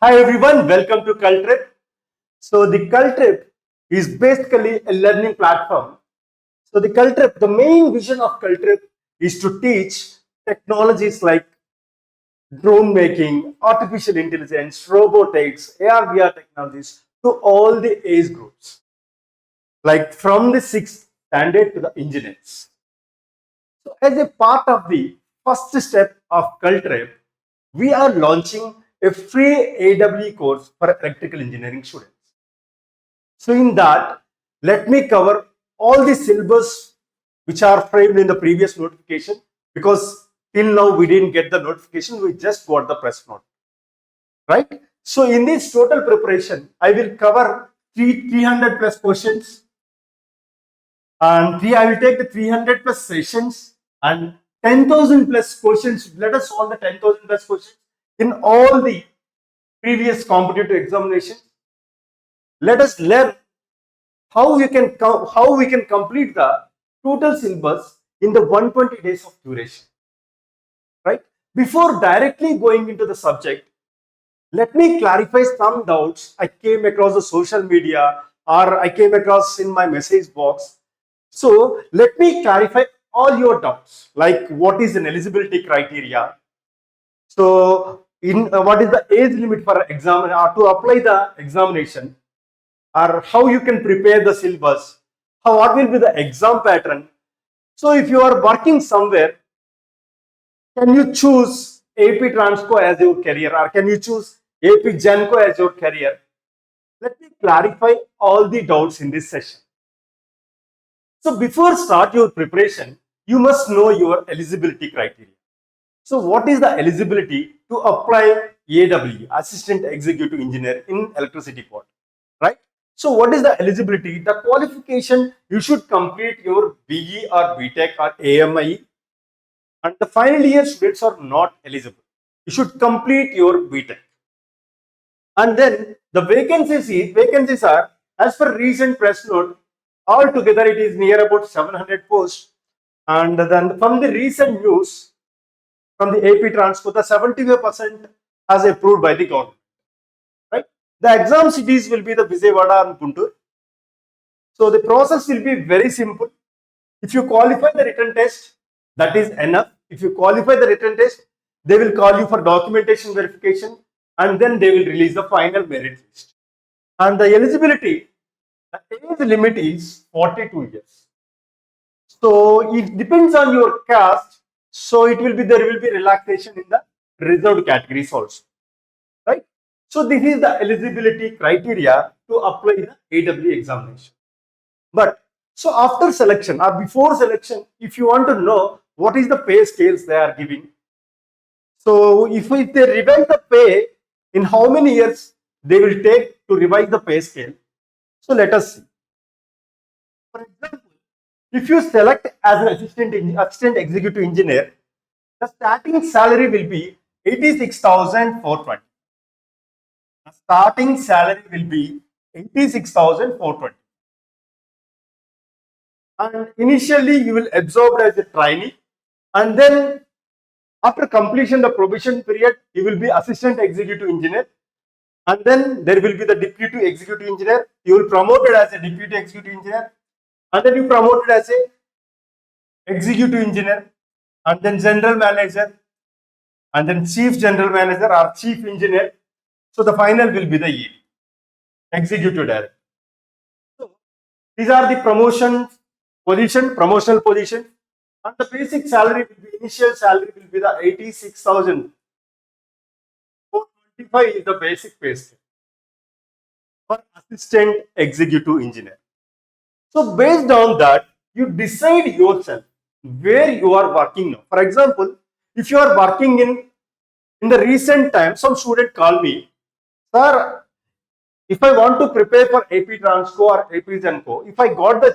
Hi everyone, welcome to Cultrip. So the Cultrip is basically a learning platform. So the main vision of Cultrip is to teach technologies like drone making, artificial intelligence, robotics, AR/VR technologies to all the age groups, like from the sixth standard to the engineers. So as a part of the first step of Cultrip, we are launching a free AEE course for electrical engineering students. So in that, let me cover all the syllabus which are framed in the previous notification, because till now we didn't get the notification, we just got the press note, right? So in this total preparation, I will cover 300 plus questions, and I will take the 300 plus sessions and 10,000 plus questions. Let us solve the 10,000 plus questions in all the previous competitive examinations. Let us learn how we can complete the total syllabus in the 120 days of duration, right? Before directly going into the subject, let me clarify some doubts I came across the social media or I came across in my message box. So let me clarify all your doubts, like what is an eligibility criteria. So in what is the age limit for exam or to apply the examination, or how you can prepare the syllabus, what will be the exam pattern. So if you are working somewhere, can you choose APTRANSCO as your career, or can you choose AP GENCO as your career? Let me clarify all the doubts in this session. So before start your preparation, you must know your eligibility criteria. So what is the eligibility to apply AEE, Assistant Executive Engineer in Electricity Board, right? So what is the eligibility? The qualification, you should complete your BE or BTech or AMI, and the final year students are not eligible. You should complete your BTech. And then the vacancies are, as per recent press note, altogether it is near about 700 posts. And then from the recent news, from the APTRANSCO, the 75% has approved by the government, right? The exam cities will be the Vijayawada and Guntur. So the process will be very simple. If you qualify the written test, that is enough. If you qualify the written test, they will call you for documentation verification, and then they will release the final merit list. And the eligibility, the age limit is 42 years. So it depends on your caste. So there will be relaxation in the reserved categories also, right? So this is the eligibility criteria to apply the AEE examination. But so after selection or before selection, if you want to know what is the pay scales they are giving, so if they revise the pay, in how many years they will take to revise the pay scale. So let us see. For example, if you select as an assistant executive engineer, the starting salary will be 86,420. The starting salary will be 86,420. And initially you will absorb as a trainee, and then after completion the probation period, you will be assistant executive engineer, and then there will be the deputy executive engineer. You will promoted as a deputy executive engineer, and then you promoted as a executive engineer, and then general manager, and then chief general manager or chief engineer. So the final will be the ED, executive director. So these are the promotional position, and the basic salary will be, initial salary will be the 86,425 is the basic pay scale for assistant executive engineer. So based on that, you decide yourself where you are working now. For example, if you are working in the recent time, some student call me, sir, if I want to prepare for APTRANSCO or AP GENCO, if I got the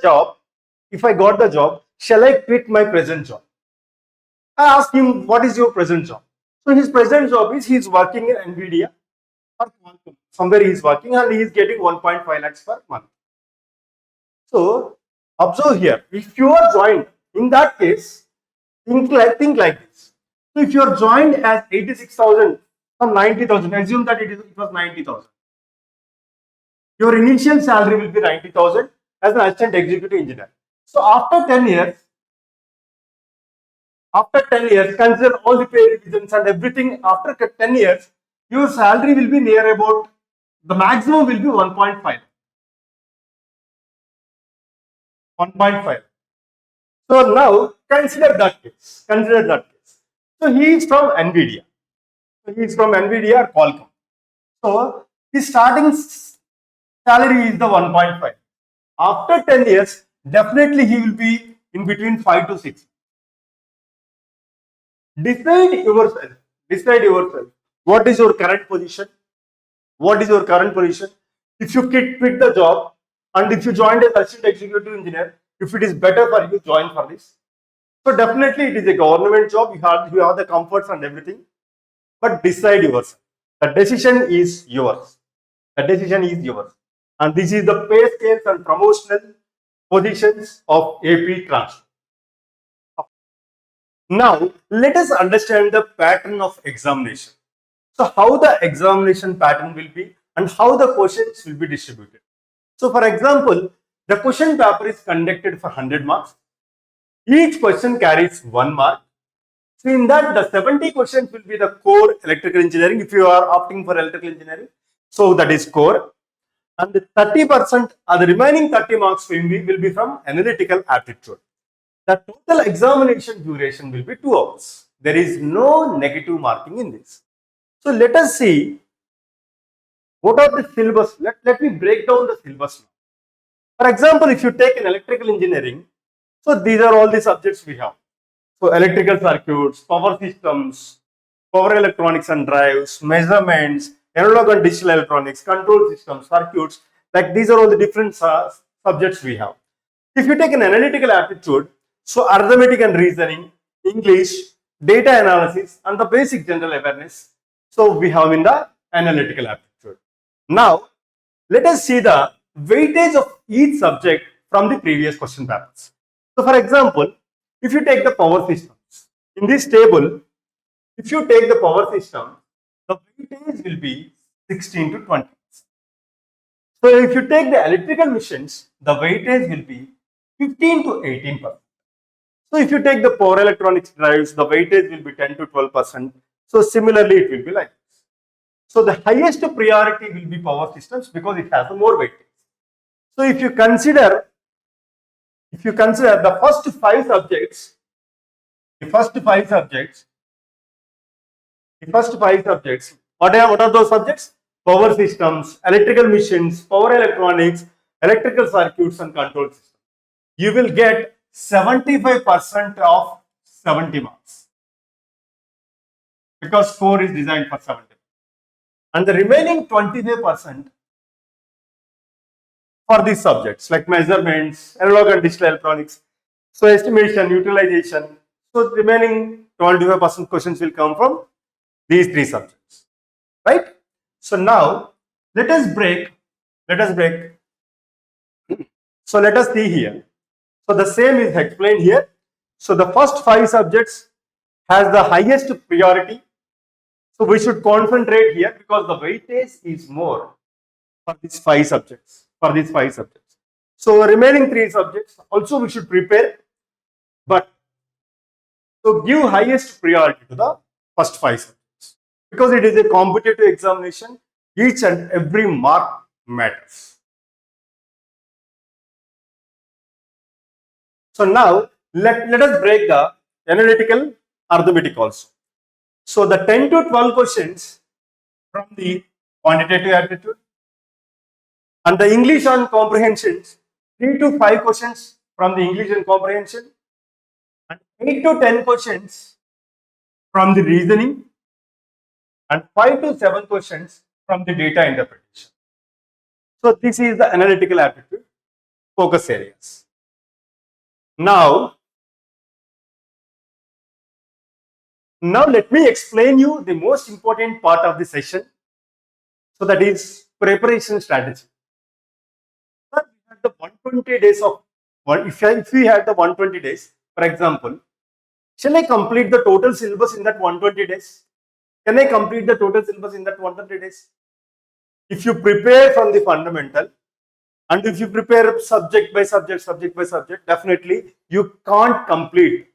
job, shall I quit my present job? I asked him, what is your present job? So his present job is he is working in NVIDIA or Qualcomm. Somewhere he is working and he is getting 1.5 lakhs per month. So observe here, if you are joined, in that case, think like this. So if you are joined as 86,000 Some 90,000. Assume that it was 90,000. Your initial salary will be 90,000 as an assistant executive engineer. So after 10 years, consider all the pay revisions and everything. After 10 years, your salary will be near about, the maximum will be 1.5. 1.5. So now consider that case. Consider that case. So he is from NVIDIA. He is from NVIDIA or Qualcomm. So his starting salary is the 1.5. After 10 years, definitely he will be in between 5 to 6. Decide yourself. Decide yourself. What is your current position? What is your current position? If you quit the job and if you joined as assistant executive engineer, if it is better for you, join for this. So definitely it is a government job. You have the comforts and everything. But decide yourself. The decision is yours. The decision is yours. And this is the pay scales and promotional positions of APTRANSCO. Now, let us understand the pattern of examination. So, how the examination pattern will be and how the questions will be distributed. So, for example, the question paper is conducted for 100 marks. Each question carries 1 mark. So, in that, the 70 questions will be the core electrical engineering if you are opting for electrical engineering. So, that is core. And the 30% or the remaining 30 marks will be from analytical aptitude. The total examination duration will be 2 hours. There is no negative marking in this. So let us see what are the syllabus. Let me break down the syllabus now. For example, if you take an electrical engineering, so these are all the subjects we have. So electrical circuits, power systems, power electronics and drives, measurements, analog and digital electronics, control systems, circuits, like these are all the different subjects we have. If you take an analytical aptitude, so arithmetic and reasoning, English, data analysis, and the basic general awareness. So we have in the analytical aptitude. Now, let us see the weightage of each subject from the previous question papers. So for example, if you take the power systems, in this table, if you take the power system, the weightage will be 16 to 20. So if you take the electrical machines, the weightage will be 15 to 18%. So if you take the power electronics drives, the weightage will be 10 to 12%. So similarly, it will be like this. So the highest priority will be power systems because it has the more weightage. So if you consider the first 5 subjects, what are those subjects? Power systems, electrical machines, power electronics, electrical circuits, and control systems. You will get 75% of 70 marks because score is designed for 70. And the remaining 25% for these subjects like measurements, analog and digital electronics, so estimation, utilization. So remaining 25% questions will come from these 3 subjects, right? So now let us break. So let us see here. So the same is explained here. So the first 5 subjects has the highest priority. So we should concentrate here because the weightage is more for these 5 subjects. So remaining 3 subjects also we should prepare, but so give highest priority to the first 5 subjects because it is a competitive examination. Each and every mark matters. So now let us break the analytical arithmetic also. So the 10 to 12 questions from the quantitative aptitude and the English and comprehensions, 3 to 5 questions from the English and comprehension and 8 to 10 questions from the reasoning and 5 to 7 questions from the data interpretation. So this is the analytical aptitude focus areas. Now let me explain you the most important part of the session. So that is preparation strategy. We had the 120 days of if we had the 120 days, for example, shall I complete the total syllabus in that 120 days? Can I complete the total syllabus in that 130 days? If you prepare from the fundamental and if you prepare subject by subject, definitely you can't complete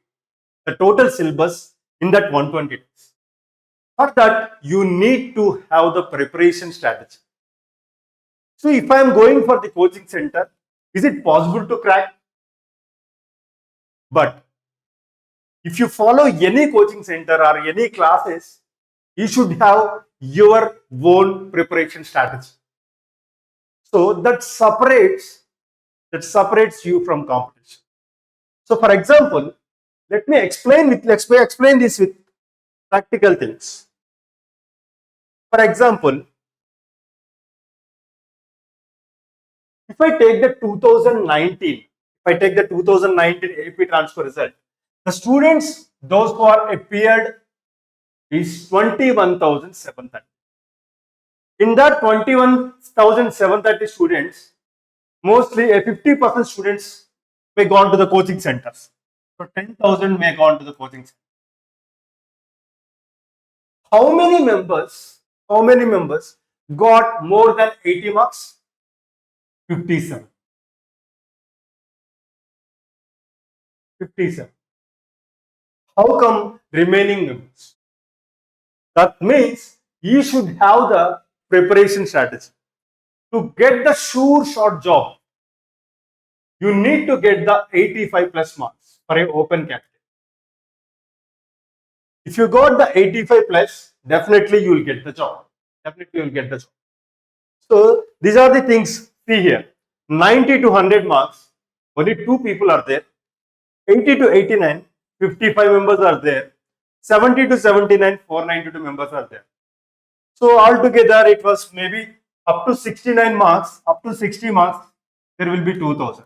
the total syllabus in that 120 days. For that, you need to have the preparation strategy. So if I am going for the coaching center, is it possible to crack? But if you follow any coaching center or any classes, you should have your own preparation strategy. So that separates you from competition. So for example, let me explain this with practical things. For example, if I take the 2019 APTRANSCO result, the students, those who are appeared is 21,730. In that 21,730 students, mostly a 50% students may gone to the coaching centers. So 10,000 may gone to the coaching center. How many members got more than 80 marks? 57. 57. How come remaining members? That means you should have the preparation strategy. To get the sure shot job, you need to get the 85 plus marks for an open category. If you got the 85 plus, definitely you will get the job. So these are the things. See here, 90 to 100 marks, only 2 people are there. 80 to 89, 55 members are there. 70 to 79, 492 members are there. So altogether, it was maybe up to 69 marks, up to 60 marks, there will be 2000.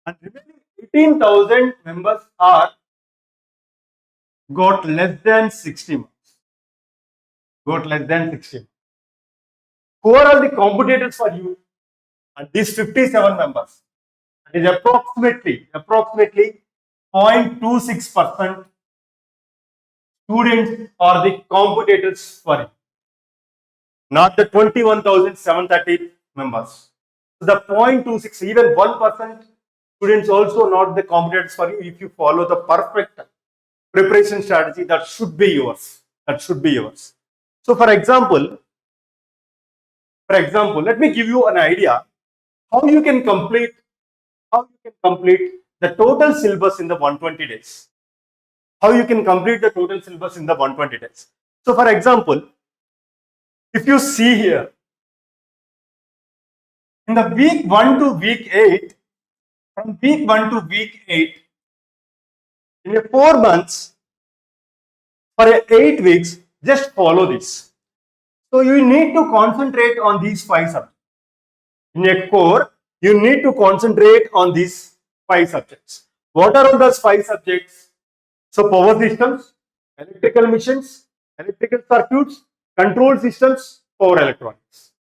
And remaining 18,000 members are got less than 60 marks. Who are all the competitors for you? And these 57 members. It is approximately 0.26% students are the competitors for you, not the 21,730 members. So the 0.26, even 1% students also not the competitors for you. If you follow the perfect preparation strategy, that should be yours. So for example, let me give you an idea how you can complete the total syllabus in the 120 days. So for example, if you see here, in the week 1 to week 8, from week 1 to week 8, in a 4 months, for 8 weeks, just follow this. So you need to concentrate on these 5 subjects. In a core, you need to concentrate on these 5 subjects. What are all those 5 subjects? So power systems, electrical machines, electrical circuits, control systems, power electronics.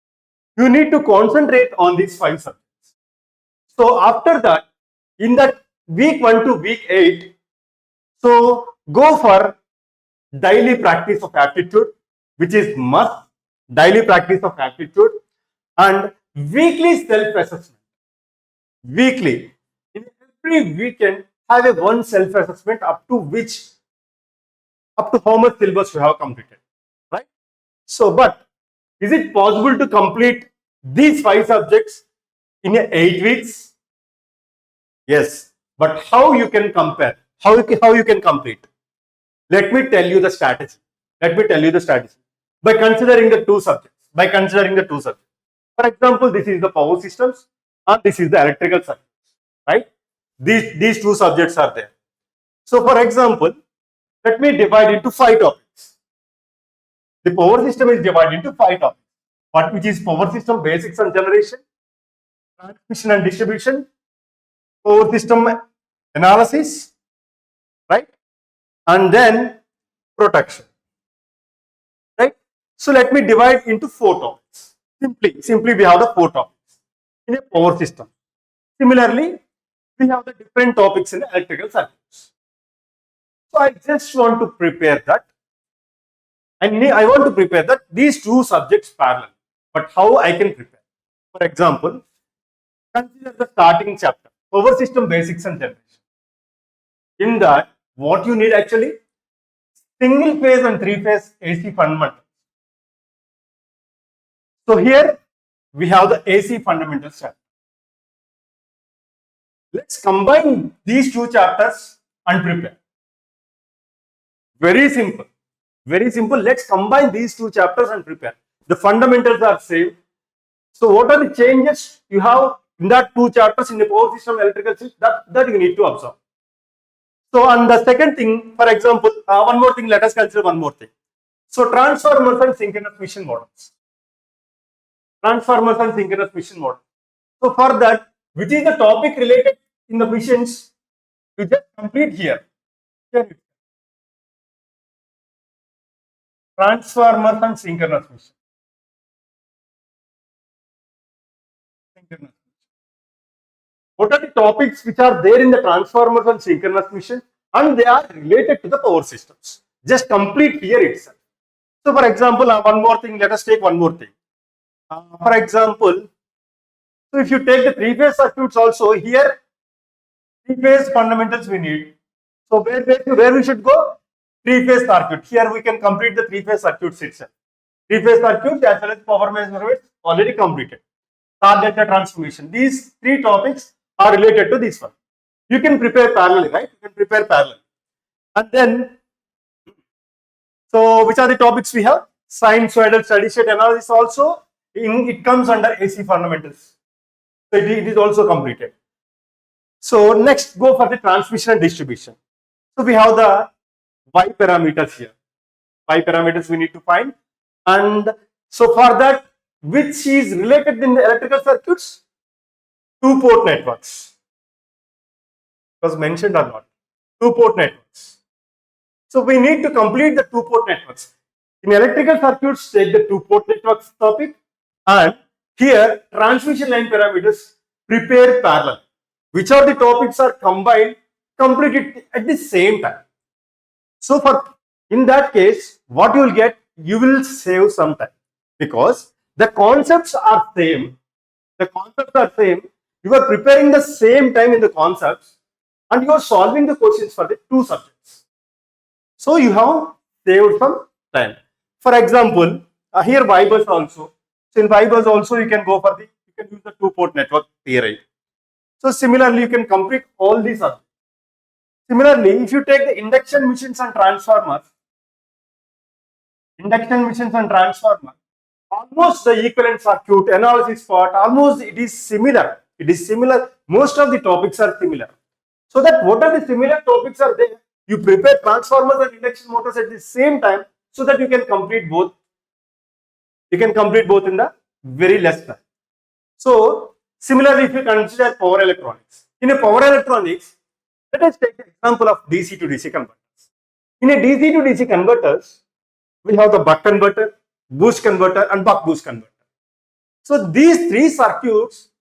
You need to concentrate on these 5 subjects. So after that, in that week 1 to week 8, so go for daily practice of aptitude, which is must, daily practice of aptitude, and weekly self-assessment. Weekly, in every weekend, have a one self-assessment up to how much syllabus you have completed, right? So, but is it possible to complete these 5 subjects in 8 weeks? Yes, but how you can compare? How you can complete? Let me tell you the strategy. By considering the two subjects. For example, this is the power systems and this is the electrical circuits, right? These 2 subjects are there. So for example, let me divide into 5 topics. The power system is divided into 5 topics. Which is power system basics and generation, transmission and distribution, power system analysis, right? And then protection, right? So let me divide into 4 topics. Simply we have the 4 topics in a power system. Similarly, we have the different topics in the electrical circuits. So I just want to prepare that I want to prepare that these two subjects parallel. But how I can prepare? For example, consider the starting chapter, power system basics and generation. In that, what you need actually, single phase and three phase AC fundamentals. So here we have the AC fundamentals chapter. Let's combine these two chapters and prepare. Very simple. Very simple. Let's combine these two chapters and prepare. The fundamentals are same. So what are the changes you have in that two chapters in the power system electrical system that you need to observe? So, and the second thing, for example, one more thing, let us consider one more thing. So transformers and synchronous mission models. Transformers and synchronous mission model. So for that, which is the topic related in the missions, we just complete here. Transformers and synchronous mission. What are the topics which are there in the transformers and synchronous mission, and they are related to the power systems? Just complete here itself. So for example, one more thing, let us take one more thing. For example, so if you take the three-phase circuits also, here three-phase fundamentals we need. So where we should go? Three-phase circuit. Here we can complete the three-phase circuits itself. Three-phase circuits as well as power measurements already completed. Star data transformation. These three topics are related to this one. You can prepare parallelly, right? You can prepare parallel. And then, so which are the topics we have? Sinusoidal steady state analysis also. It comes under AC fundamentals. So it is also completed. So next, go for the transmission and distribution. So we have the Y parameters here. Y parameters we need to find. And so for that, which is related in the electrical circuits? Two-port networks. Was mentioned or not? Two-port networks. So we need to complete the two-port networks. In electrical circuits, take the two-port networks topic, and here transmission line parameters, prepare parallel. Which are the topics are combined, complete it at the same time. So for in that case, what you will get, you will save some time because the concepts are same. The concepts are same. You are preparing the same time in the concepts, and you are solving the questions for the two subjects. So you have saved some time. For example, here Y bus also. So in Y bus also you can go for the, you can use the two-port network theory. So similarly, you can complete all these subjects. Similarly, if you take the induction machines and transformers, almost the equivalent circuit analysis part, almost it is similar. It is similar. Most of the topics are similar. So that what are the similar topics are there? You prepare transformers and induction motors at the same time so that you can complete both. You can complete both in the very less time. So similarly, if you consider power electronics, in a power electronics, let us take the example of DC to DC converters. In a DC to DC converters, we have the buck converter, boost converter, and buck boost converter. So these three circuits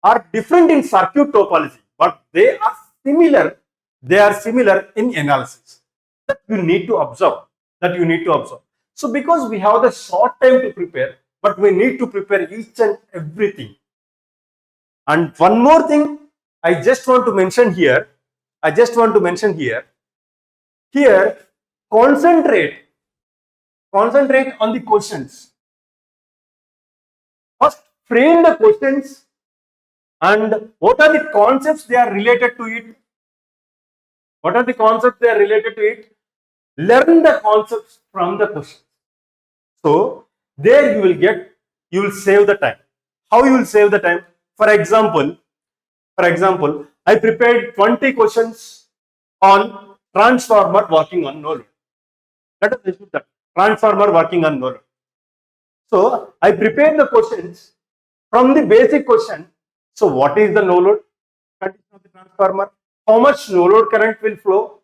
are different in circuit topology, but they are similar. They are similar in analysis. That you need to observe. So because we have the short time to prepare, but we need to prepare each and everything. And one more thing, I just want to mention here. Here, concentrate on the questions. First, frame the questions and what are the concepts they are related to it. Learn the concepts from the questions. So there you will save the time. How you will save the time? For example, I prepared 20 questions on transformer working on no load. Let us assume that transformer working on no load. So I prepared the questions from the basic question. So what is the no load condition of the transformer? How much no load current will flow?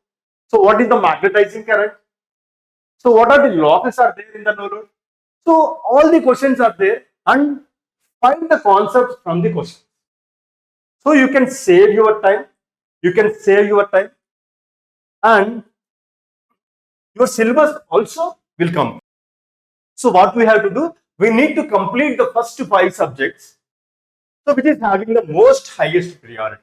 So what is the magnetizing current? So what are the losses are there in the no load? So all the questions are there, and find the concepts from the question. So you can save your time. And your syllabus also will come. So what we have to do, we need to complete the first 5 subjects, so which is having the most highest priority.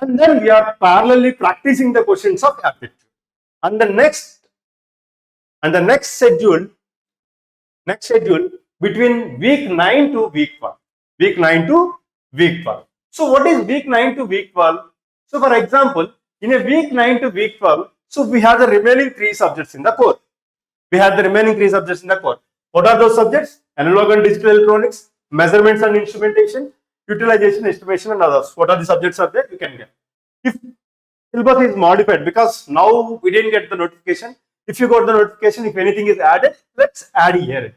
And then we are parallelly practicing the questions of aptitude. And the next schedule between week 9 to week 12. Week 9 to week 12. So what is week 9 to week 12? So for example, in a week 9 to week 12, so we have the remaining 3 subjects in the core. What are those subjects? Analog and digital electronics, measurements and instrumentation, utilization, estimation, and others. What are the subjects are there? You can get. If syllabus is modified, because now we didn't get the notification. If you got the notification, if anything is added, let's add here.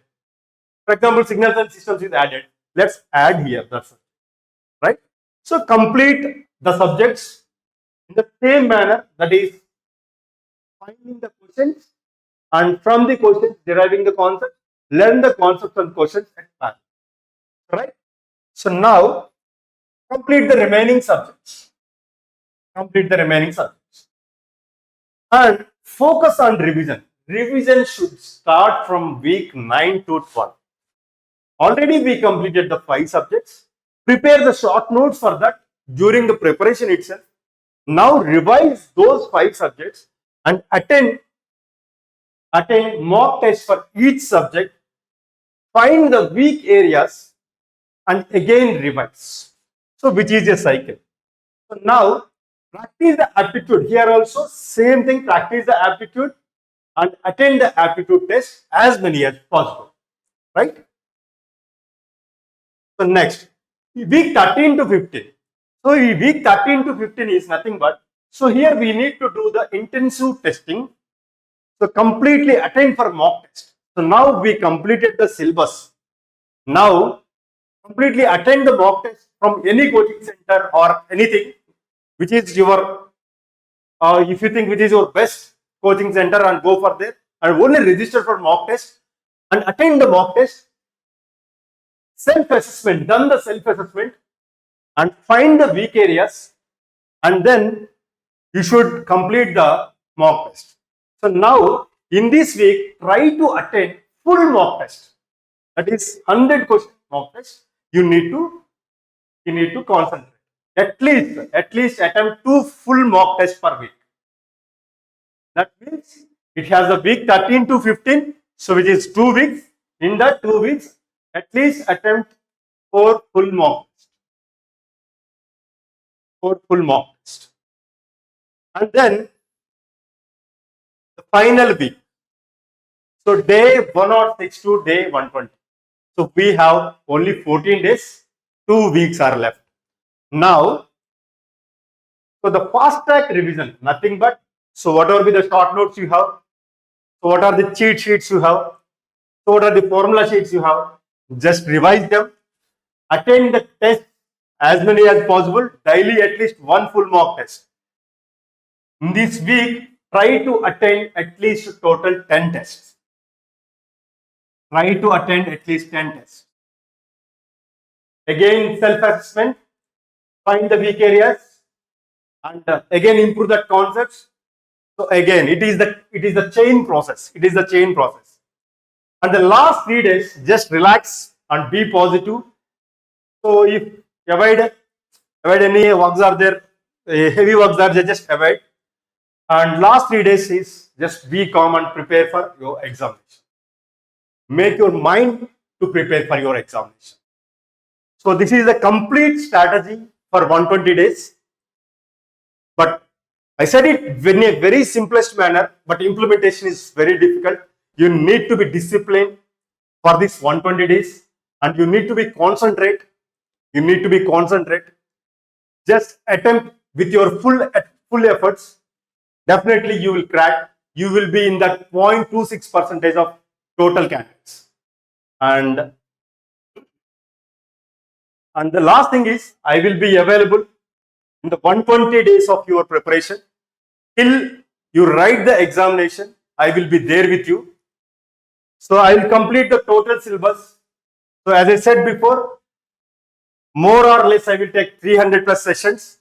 For example, signals and systems is added. Let's add here. That's it. Right? So complete the subjects in the same manner, that is finding the questions and from the questions deriving the concept, learn the concepts and questions at parallel. Right? So now complete the remaining subjects. And focus on revision. Revision should start from week 9 to 12. Already we completed the 5 subjects. Prepare the short notes for that during the preparation itself. Now revise those 5 subjects and attend mock tests for each subject. Find the weak areas and again revise. So which is a cycle. So now practice the aptitude. Here also same thing, practice the aptitude and attend the aptitude test as many as possible. Right? So next, week 13 to 15. So week 13 to 15 is nothing but, so here we need to do the intensive testing. So completely attend for mock test. So now we completed the syllabus. Now completely attend the mock test from any coaching center or anything which is your, if you think which is your best coaching center, and go for there and only register for mock test and attend the mock test. Self-assessment, done the self-assessment and find the weak areas, and then you should complete the mock test. So now in this week, try to attend full mock test. That is 100 question mock test. You need to concentrate. At least attempt 2 full mock tests per week. That means it has a week 13 to 15, so which is 2 weeks. In that 2 weeks, at least attempt 4 full mock tests. And then the final week. So day 106 to day 120. So we have only 14 days, 2 weeks are left. Now, so the fast track revision, nothing but, so what are the short notes you have? So what are the cheat sheets you have? So what are the formula sheets you have? Just revise them. Attend the test as many as possible. Daily at least 1 full mock test. In this week, try to attend at least total 10 tests. Again, self-assessment, find the weak areas, and again improve the concepts. So again, it is the chain process. And the last 3 days, just relax and be positive. So if avoid any works are there, heavy works are there, just avoid. And last 3 days is just be calm and prepare for your examination. Make your mind to prepare for your examination. So this is a complete strategy for 120 days. But I said it in a very simplest manner, but implementation is very difficult. You need to be disciplined for this 120 days, and you need to be concentrate. Just attempt with your full efforts. Definitely you will crack. You will be in that 0.26% of total candidates. And the last thing is, I will be available in the 120 days of your preparation till you write the examination. I will be there with you. So I will complete the total syllabus. So as I said before, more or less I will take 300 plus sessions.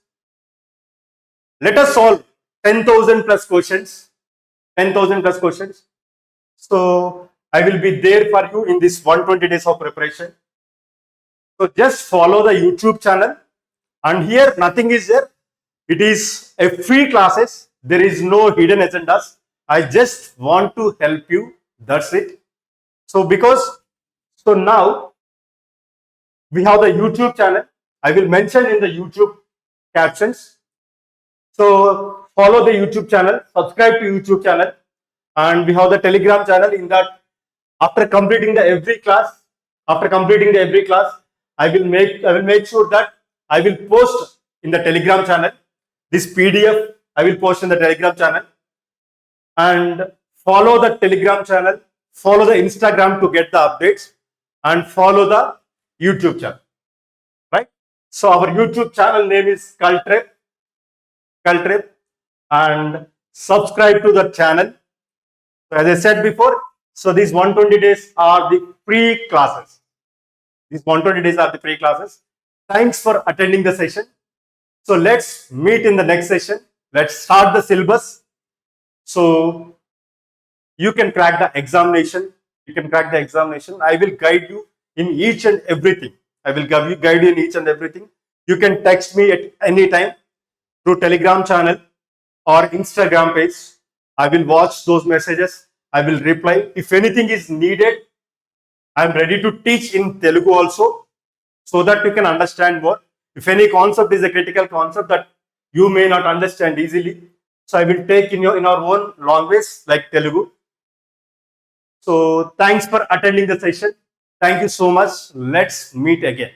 Let us solve 10,000 plus questions. So I will be there for you in this 120 days of preparation. So just follow the YouTube channel, and here nothing is there. It is a free classes. There is no hidden agendas. I just want to help you. That's it. So now we have the YouTube channel. I will mention in the YouTube captions. So follow the YouTube channel, subscribe to YouTube channel, and we have the Telegram channel. In that, after completing the every class, I will make sure that I will post in the Telegram channel. This PDF I will post in the Telegram channel, and follow the Telegram channel, follow the Instagram to get the updates, and follow the YouTube channel. Right? So our YouTube channel name is Kultrep, and subscribe to the channel. So as I said before, so these 120 days are the free classes. These 120 days are the free classes. Thanks for attending the session. So let's meet in the next session. Let's start the syllabus. So you can crack the examination. I will guide you in each and everything. You can text me at any time through Telegram channel or Instagram page. I will watch those messages. I will reply. If anything is needed, I am ready to teach in Telugu also, so that you can understand more. If any concept is a critical concept that you may not understand easily, so I will take in our own language like Telugu. So thanks for attending the session. Thank you so much. Let's meet again.